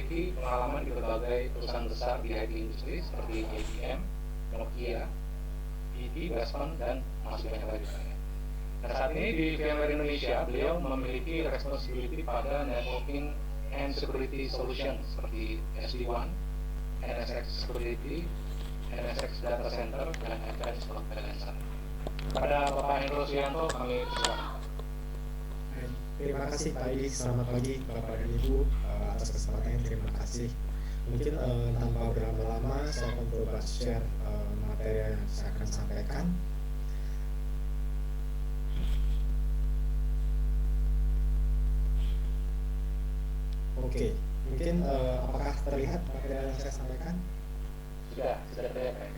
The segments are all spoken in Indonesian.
memiliki pengalaman di berbagai perusahaan besar di IT industri seperti IBM, Nokia, BT, Western, dan masih banyak lagi. Dan saat ini di VMware Indonesia, beliau memiliki responsibility pada networking and security solution seperti SD-WAN, NSX Security, NSX Data Center, dan Advanced Load Balancer. Kepada Bapak Hendro Suyanto, kami persilakan. Terima kasih Pak Edi, selamat pagi Bapak dan Ibu atas kesempatannya, terima kasih. Mungkin tanpa berlama-lama saya akan coba share materi yang saya akan sampaikan. Oke, mungkin apakah terlihat materi yang saya sampaikan? Sudah terlihat.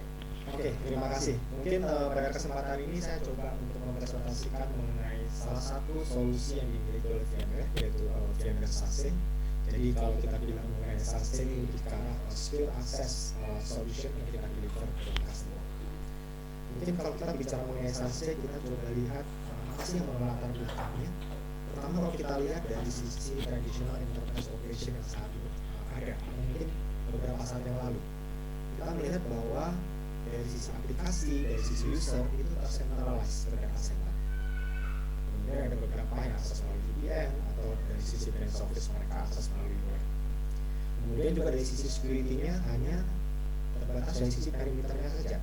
Oke, terima kasih. Mungkin pada kesempatan ini saya coba untuk mempresentasikan mengenai salah satu solusi yang dimiliki oleh VMware, yaitu VMware SASE. Jadi kalau kita bilang mengenai SASE ini lebih ke arah Secure Access Solution yang kita deliver ke customer. Mungkin kalau kita bicara mengenai SASE, kita coba lihat apa sih yang melatar belakangnya. Pertama, kalau kita lihat dari sisi traditional enterprise operation yang saat ini ada, mungkin beberapa saat yang lalu, kita melihat bahwa dari sisi aplikasi, dari sisi user itu tercentralized ke data center. Kemudian ada beberapa yang akses melalui VPN atau dari sisi branch office mereka akses melalui web. Kemudian juga dari sisi security-nya hanya terbatas dari sisi perimeternya saja.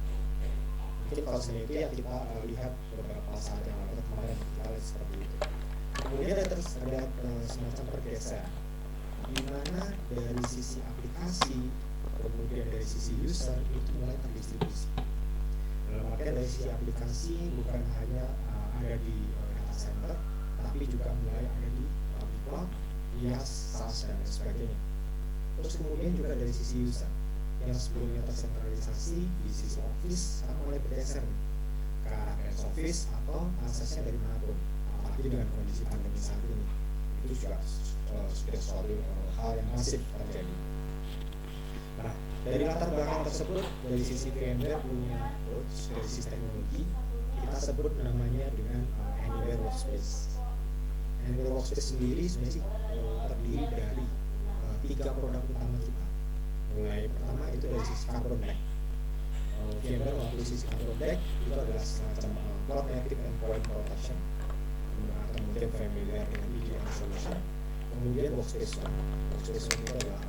Mungkin kalau itu ya kita lihat beberapa saat yang lalu kemarin kita lihat seperti itu. Kemudian ada semacam pergeseran di mana dari sisi aplikasi kemudian dari sisi user itu mulai terdistribusi. Dalam artian dari sisi aplikasi bukan hanya ada di data center, tapi juga mulai ada di public cloud, IaaS, SaaS dan sebagainya. Terus kemudian juga dari sisi user yang sebelumnya tersentralisasi di sisi office sekarang mulai bergeser ke arah branch office atau aksesnya dari manapun. Apalagi dengan kondisi pandemi saat ini, itu juga sudah suatu hal yang masif terjadi. Nah, dari latar belakang tersebut, dari sisi VMware punya approach, dari sisi teknologi, kita sebut namanya dengan Anywhere Workspace. Anywhere Workspace sendiri sebenarnya terdiri dari 3 produk utama kita. Mulai pertama itu dari sisi Carbon Black. VMware waktu sisi Carbon Black itu adalah semacam Cloud Native Endpoint Protection, atau mungkin familiar dengan EDR Solution. Kemudian Workspace One. Workspace One itu adalah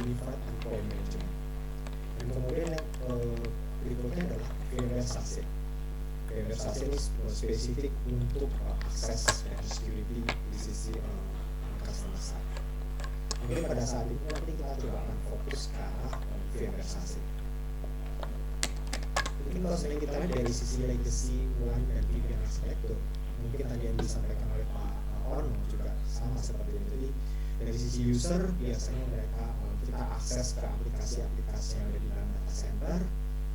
Unified Endpoint Management. Dan kemudian yang berikutnya adalah VMware SASE. VMware SASE ini spesifik untuk akses dan security di sisi customer side. Mungkin pada saat ini nanti kita coba akan fokus ke arah VMware SASE. Mungkin kalau sebenarnya kita lihat dari sisi legacy WAN dan VPN architecture, mungkin tadi yang disampaikan oleh Pak Orno juga sama seperti ini. Jadi dari sisi user biasanya mereka kita akses ke aplikasi-aplikasi yang ada di dalam data center.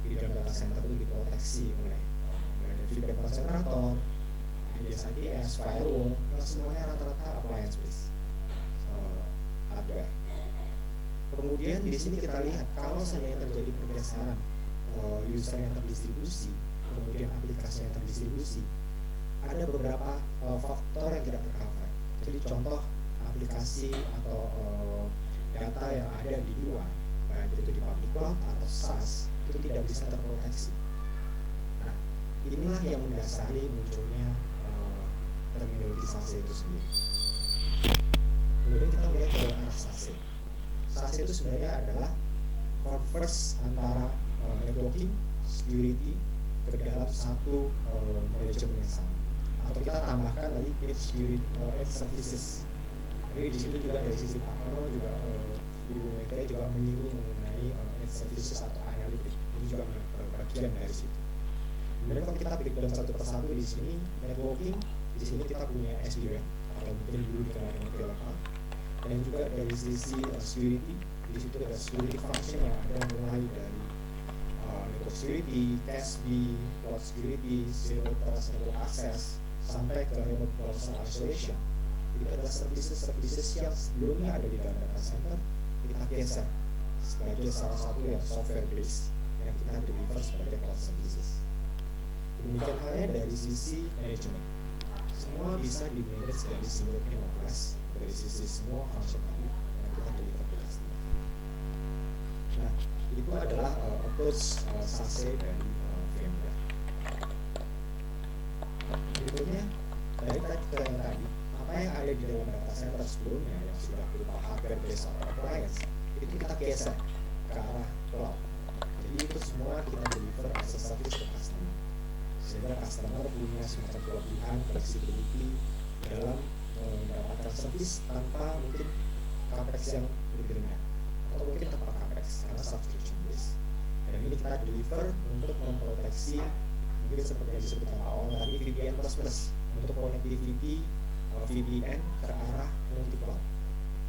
Di dalam data center itu diproteksi oleh feedback konsentrator, IDS, firewall, semuanya rata-rata appliance based hardware. Kemudian di sini kita lihat kalau seandainya terjadi pergeseran user yang terdistribusi, kemudian aplikasi yang terdistribusi, ada beberapa faktor yang tidak tercover. Jadi contoh aplikasi atau data yang ada di luar, baik itu di public cloud atau SaaS, itu tidak bisa terproteksi. Nah, inilah yang mendasari munculnya terminologi SASE itu sendiri. Kemudian kita melihat ke arah SASE. SASE itu sebenarnya adalah converse antara networking, security ke dalam satu manajemen yang sama. Atau kita tambahkan lagi security services. Jadi di situ juga dari sisi partner juga Ibu Mega juga menyinggung mengenai services atau analitik. Ini juga bagian dari situ. Kemudian kalau kita breakdown satu persatu di sini, networking di sini kita punya SD-WAN atau mungkin dulu dikenal dengan VLAN. Dan juga dari sisi security, di situ ada security function yang ada mulai dari network security, CASB, cloud security, zero trust network access, sampai ke remote personal isolation. Jadi ada services yang sebelumnya ada di dalam data center kita geser sebagai salah satu yang software based yang kita deliver sebagai cloud services. Demikian halnya dari sisi manajemen, semua bisa di manage dari single pane of glass, dari sisi semua functionality yang kita deliver ke customer. adalah approach SASE dari VMware. Berikutnya dari tadi ke yang tadi, apa yang ada di dalam data center sebelumnya yang sudah berupa hardware based appliance itu kita geser ke arah cloud. Jadi itu semua kita deliver as a service ke customer, sehingga customer punya semacam kelebihan flexibility dalam mendapatkan service tanpa mungkin capex yang lebih ringan atau mungkin tanpa capex karena subscription based. Dan ini kita deliver untuk memproteksi mungkin seperti yang disebutkan Pak Ong tadi VPN plus untuk connectivity VPN ke arah multi cloud.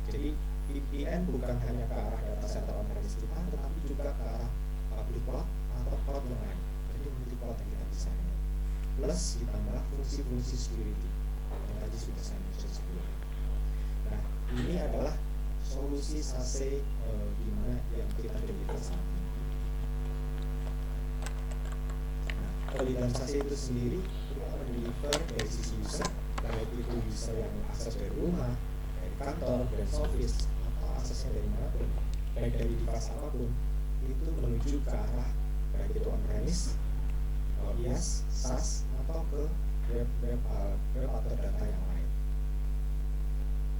Jadi VPN bukan hanya ke arah data center on-premise kita, tetapi juga ke arah public cloud atau cloud yang lain. Jadi multi cloud yang kita bisa handle. Plus ditambah fungsi-fungsi security yang tadi sudah saya mention sebelumnya. Nah, ini adalah solusi SASE di mana yang kita deliver saat ini. Nah, kalau di dalam SASE itu sendiri kita deliver dari sisi user, baik itu user yang akses dari rumah, dari kantor, dari office, atau aksesnya dari manapun, baik dari device apapun, itu menuju ke arah baik itu on-premise, IaaS, SaaS, atau ke web atau data yang lain.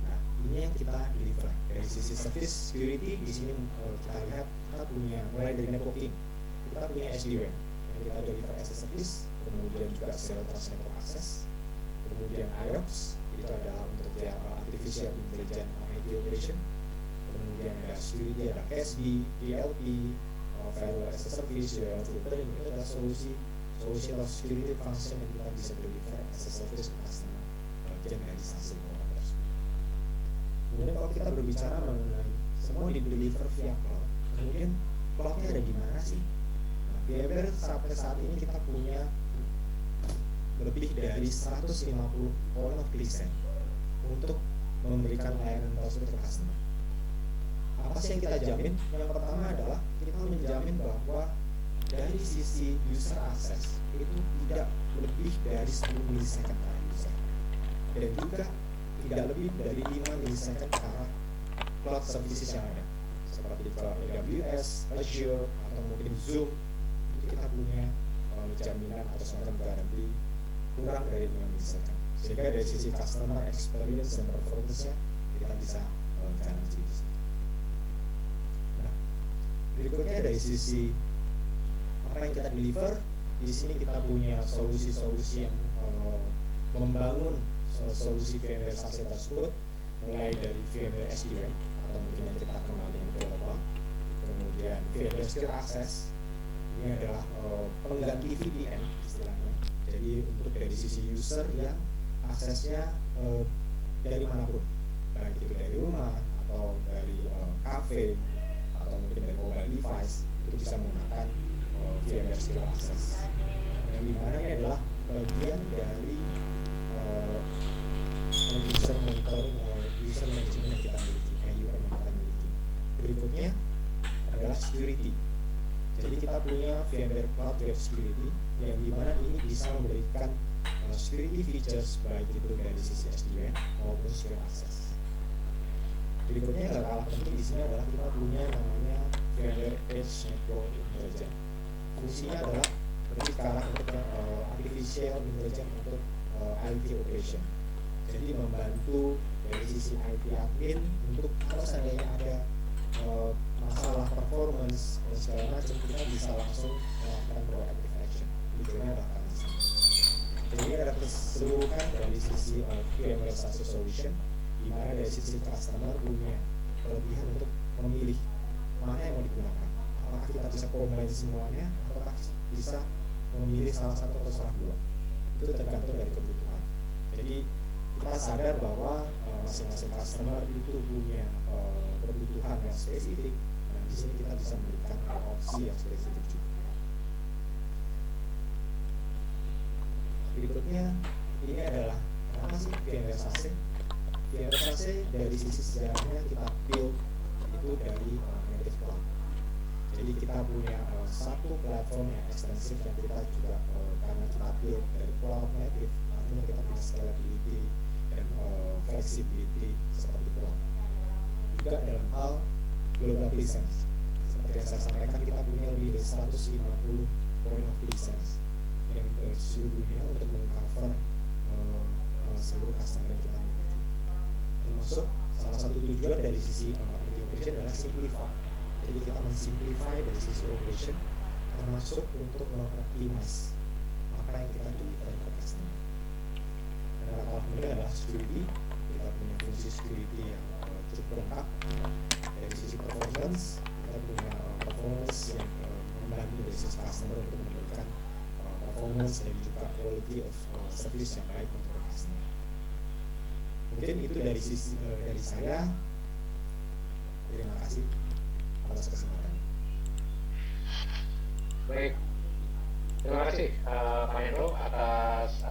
Nah, ini yang kita deliver. Dari sisi service security di sini kita lihat kita punya mulai dari networking, kita punya SD-WAN yang kita deliver as a service, kemudian juga Zero Trust Network Access, kemudian IOPS itu adalah untuk yang artificial intelligence IT operation, kemudian ada security, ada CASB, DLP, firewall as a service, URL filtering, itu adalah solusi of security function yang kita bisa deliver as a service ke customer bagian dari SASE providers. Kemudian kalau kita berbicara mengenai semua di deliver via cloud, kemudian cloudnya ada di mana sih? Nah, VMware sampai saat ini kita punya lebih dari 150 point of presence untuk memberikan layanan tersebut ke customer. Apa sih yang kita jamin? Yang pertama adalah kita menjamin bahwa dari sisi user access itu tidak lebih dari 10 milisecond per user, dan juga tidak lebih dari 5 milisecond ke arah cloud services yang ada seperti ke AWS, Azure, atau mungkin Zoom. Itu kita punya jaminan atau semacam garansi kurang dari 5 milisecond, sehingga dari sisi customer experience dan performance-nya kita bisa garansi. Nah, berikutnya dari sisi apa yang kita deliver, di sini kita punya solusi-solusi yang membangun solusi VMware SASE tersebut, mulai dari VMware SD-WAN atau mungkin yang kita kenal dengan Global, kemudian VMware Secure Access, ini adalah pengganti VPN istilahnya. Jadi untuk dari sisi user yang aksesnya dari manapun, baik itu dari rumah atau dari cafe atau mungkin dari mobile device, itu bisa menggunakan VMware Secure Access, yang dimana ini adalah bagian dari user monitoring, user management yang kita miliki, yang kita miliki. Berikutnya adalah security. Jadi kita punya VMware Cloud Web Security, yang dimana ini bisa memberikan security features baik itu dari sisi SD-WAN maupun Secure Access. Berikutnya yang kalah penting di sini adalah kita punya namanya VMware Edge Network Intelligence. Fungsinya adalah lebih ke arah untuk artificial intelligence untuk IT operation. Jadi membantu dari sisi IT admin untuk kalau seandainya ada masalah performance dan segala macam, kita bisa langsung melakukan proactive action. Tujuannya adalah di sana. Jadi ada keseluruhan dari sisi VMware SASE solution, di mana dari sisi customer punya kelebihan untuk memilih mana yang mau digunakan. Apakah kita bisa combine semuanya, ataukah bisa memilih salah satu atau salah dua? Itu tergantung dari kebutuhan. Jadi kita sadar bahwa masing-masing customer itu punya kebutuhan yang spesifik. Nah, di sini kita bisa memberikan opsi yang spesifik juga. Berikutnya, ini adalah apa sih VMware SASE? VMware SASE dari sisi sejarahnya kita build itu dari native cloud. Jadi kita punya satu platform yang ekstensif yang kita juga karena kita build dari cloud native, artinya kita punya scalability dan flexibility seperti cloud. Juga dalam hal global presence, seperti seperti yang saya sampaikan, kita punya lebih dari 150 point of presence yang seluruh dunia untuk mengcover seluruh customer yang kita miliki. Termasuk salah satu tujuan dari sisi operation adalah simplify. Jadi kita mensimplify dari sisi operation, termasuk untuk mengoptimize apa yang kita deliver ke customer. Dan hal kemudian adalah security. Kita punya fungsi security yang cukup lengkap. Dari sisi performance, kita punya performance yang membantu dari sisi customer untuk memberikan performance dan juga quality of service yang baik untuk customer. Mungkin itu dari sisi dari saya. Terima kasih atas kesempatan. Baik, terima kasih Pak Hendro atas